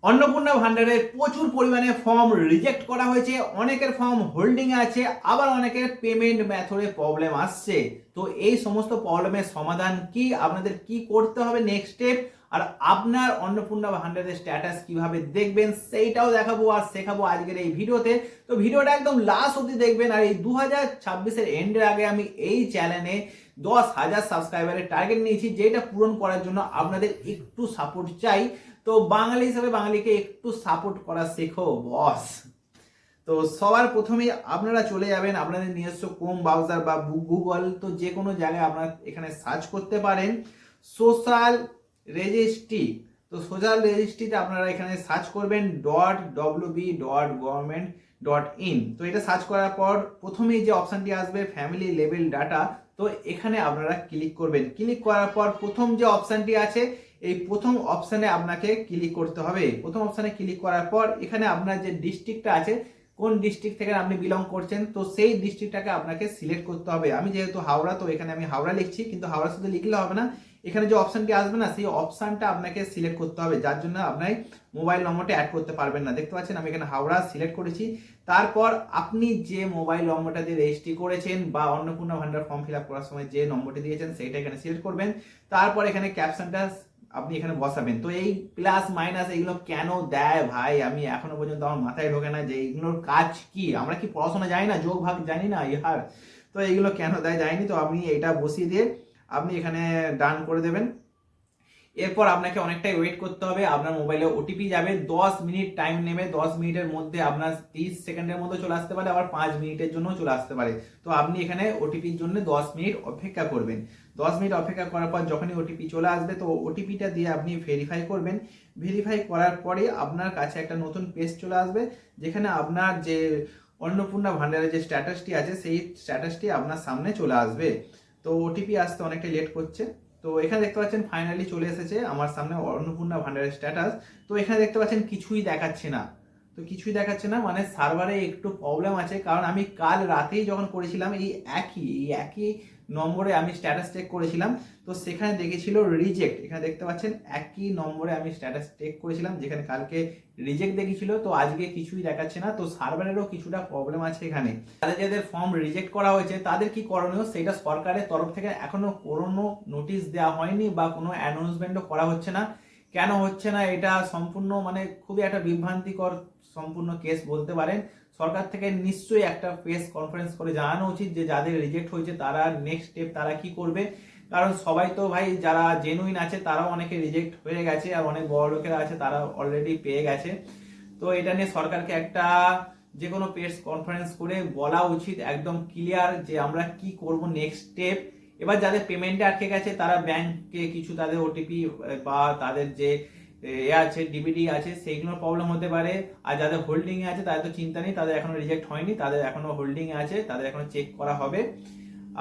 অন্নপূর্ণা ভান্ডারের প্রচুর পরিমাণে ফর্ম রিজেক্ট করা হয়েছে, অনেকের ফর্ম হোল্ডিং এ আছে, আবার অনেকের পেমেন্ট মেথডে প্রবলেম আসছে। তো এই সমস্ত প্রবলেমের সমাধান কি, আপনাদের কি করতে হবে নেক্সট স্টেপ, আর আপনার অন্নপূর্ণা ভান্ডারের স্ট্যাটাস কিভাবে দেখবেন সেইটাও দেখাবো আর শেখাবো আজকের এই ভিডিওতে। তো ভিডিওটা একদম লাস্ট অবধি দেখবেন। আর এই 2026-এর এন্ডের আগে আমি এই চ্যানেলে 10,000 সাবস্ক্রাইবারের টার্গেট নিয়েছি, যেটা পূরণ করার জন্য আপনাদের একটু সাপোর্ট চাই। তো বাঙালি হিসেবে বাঙালিকে একটু সাপোর্ট করা শেখো বস। তো সবার প্রথমে আপনারা চলে যাবেন আপনাদের নিজস্ব ক্রোম ব্রাউজার বা গুগল, তো যে কোনো জায়গায় আপনারা এখানে সার্চ করতে পারেন সোশ্যাল রেজিস্ট্রি। তো সোশ্যাল রেজিস্ট্রিতে আপনারা এখানে সার্চ করবেন .wb.government.in। তো এটা সার্চ করার পর প্রথমেই যে অপশানটি আসবে ফ্যামিলি লেভেল ডাটা, তো এখানে আপনারা ক্লিক করবেন। ক্লিক করার পর প্রথম যে অপশানটি আছে এই প্রথম অপশানে আপনাকে ক্লিক করতে হবে। প্রথম অপশানে ক্লিক করার পর এখানে আপনার যে ডিস্ট্রিক্টটা আছে, কোন ডিস্ট্রিক্ট থেকে আপনি বিলং করছেন, তো সেই ডিস্ট্রিক্টটাকে আপনাকে সিলেক্ট করতে হবে। আমি যেহেতু হাওড়া, তো এখানে আমি হাওড়া লিখছি, কিন্তু হাওড়া শুধু লিখলে হবে না, এখানে যে অপশানটি আসবে না সেই অপশানটা আপনাকে সিলেক্ট করতে হবে, যার জন্য আপনার মোবাইল নম্বরটা অ্যাড করতে পারবেন না। দেখতে পাচ্ছেন আমি এখানে হাওড়া সিলেক্ট করেছি। তারপর আপনি যে মোবাইল নম্বরটা দিয়ে রেজিস্ট্রি করেছেন বা অন্নপূর্ণা ভান্ডার ফর্ম ফিল আপ করার সময় যে নম্বরটি দিয়েছেন সেইটা এখানে সিলেক্ট করবেন। তারপর এখানে ক্যাপশনটা আপনি এখানে বসাবেন। তো এই প্লাস মাইনাস এগুলো কেন দেয় ভাই, আমি এখনো পর্যন্ত আমার মাথায় ঢোকে না যে এইগুলোর কাজ কি। আমরা কি পড়াশোনা জানি না, যোগ ভাগ জানি না ইহার? তো এইগুলো কেন দেয় যায়নি। তো আপনি এটা বসিয়ে দিয়ে আপনি এখানে ডান করে দেবেন। এরপর আপনাকে অনেকটাই ওয়েট করতে হবে, আপনার মোবাইলে ওটিপি যাবে, 10 মিনিট টাইম নেবে। 10 মিনিটের মধ্যে আপনার 30 সেকেন্ডের মধ্যে চলে আসতে পারে, আবার 5 মিনিটের জন্য চলে আসতে পারে। তো আপনি এখানে ওটিপির জন্য 10 মিনিট অপেক্ষা করবেন। 10 মিনিট অপেক্ষা করার পর যখনই ওটিপি চলে আসবে, তো ওটিপিটা দিয়ে আপনি ভেরিফাই করবেন। ভেরিফাই করার পরে আপনার কাছে একটা নতুন পেজ চলে আসবে, যেখানে আপনার যে অন্নপূর্ণা ভান্ডারের যে স্ট্যাটাসটি আছে সেই স্ট্যাটাসটি আপনার সামনে চলে আসবে। তো ওটিপি আসতে অনেকটা লেট করছে। তো এখানে দেখতে পাচ্ছেন ফাইনালি চলে এসেছে আমার সামনে অন্নপূর্ণা ভান্ডারের স্ট্যাটাস। তো এখানে দেখতে পাচ্ছেন কিছুই দেখাচ্ছে না। তো কিছুই দেখাচ্ছে না মানে সার্ভারে একটু প্রবলেম আছে, কারণ আমি কাল রাতেই যখন করেছিলাম এই একই নম্বরে আমি স্ট্যাটাস চেক করেছিলাম, তো সেখানে দেখেছিল রিজেক্ট। এখানে দেখতে পাচ্ছেন একই নম্বরে আমি স্ট্যাটাস চেক করেছিলাম, যেখানে কালকে রিজেক্ট দেখিয়েছিল, তো আজকে কিছুই দেখাচ্ছে না। তো সার্ভারেরও কিছুটা প্রবলেম আছে এখানে। যাদের যাদের ফর্ম রিজেক্ট করা হয়েছে তাদের কি করণীয়, সেটা সরকারের তরফ থেকে এখনো কোনো নোটিশ দেওয়া হয়নি বা কোনো অ্যানাউন্সমেন্টও করা হচ্ছে না। কেন হচ্ছে না, এটা সম্পূর্ণ মানে খুবই একটা বিভ্রান্তিকর সম্পূর্ণ কেস বলতে পারেন। সরকার থেকে নিশ্চয়ই একটা প্রেস কনফারেন্স করে জানানো উচিত যে যাদের রিজেক্ট হয়েছে তারা নেক্সট স্টেপ তারা কি করবে। কারণ সবাই তো ভাই যারা জেনুইন আছে তারাও অনেকে রিজেক্ট হয়ে গেছে, আর অনেক বড় লোকেরা আছে তারা অলরেডি পেয়ে গেছে। তো এটা নিয়ে সরকারকে একটা যে কোনো প্রেস কনফারেন্স করে বলা উচিত একদম ক্লিয়ার যে আমরা কি করব নেক্সট স্টেপ। এবার যাদের পেমেন্টে আটকে গেছে তারা ব্যাংকে কিছু তাদের ওটিপি বা তাদের যে আছে ডিবিটি আছে সেইগুলোর প্রবলেম হতে পারে। আর যাদের হোল্ডিং এ আছে তাদের তো চিন্তা নেই, তাদের এখনো রিজেক্ট হয়নি, তাদের এখনো হোল্ডিং এ আছে, তাদের এখনো চেক করা হবে।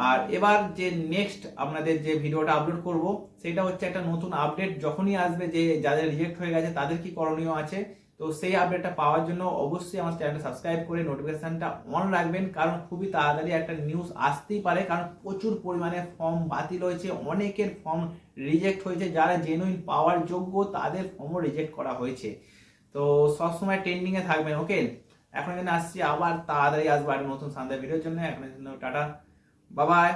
আর এবার যে নেক্সট আপনাদের যে ভিডিওটা আপলোড করব সেটা হচ্ছে একটা নতুন আপডেট যখনই আসবে যে যাদের রিজেক্ট হয়ে গেছে তাদের কি করণীয় আছে। তো সেই আপডেটটা পাওয়ার জন্য অবশ্যই আমার চ্যানেলটা সাবস্ক্রাইব করে নোটিফিকেশনটা অন রাখবেন, কারণ খুবই তাড়াতাড়ি একটা নিউজ আসতেই পারে। কারণ প্রচুর পরিমাণে ফর্ম বাতিল হয়েছে, অনেকের ফর্ম রিজেক্ট হয়েছে, যারা জেনুইন পাওয়ার যোগ্য তাদের ফর্মও রিজেক্ট করা হয়েছে। তো সবসময় ট্রেন্ডিংয়ে থাকবেন, ওকে। এখন যেন আসছি আবার তাড়াতাড়ি আসবো একটা নতুন শানদার ভিডিওর জন্য। এখন জন্য টাটা, বাই বাই।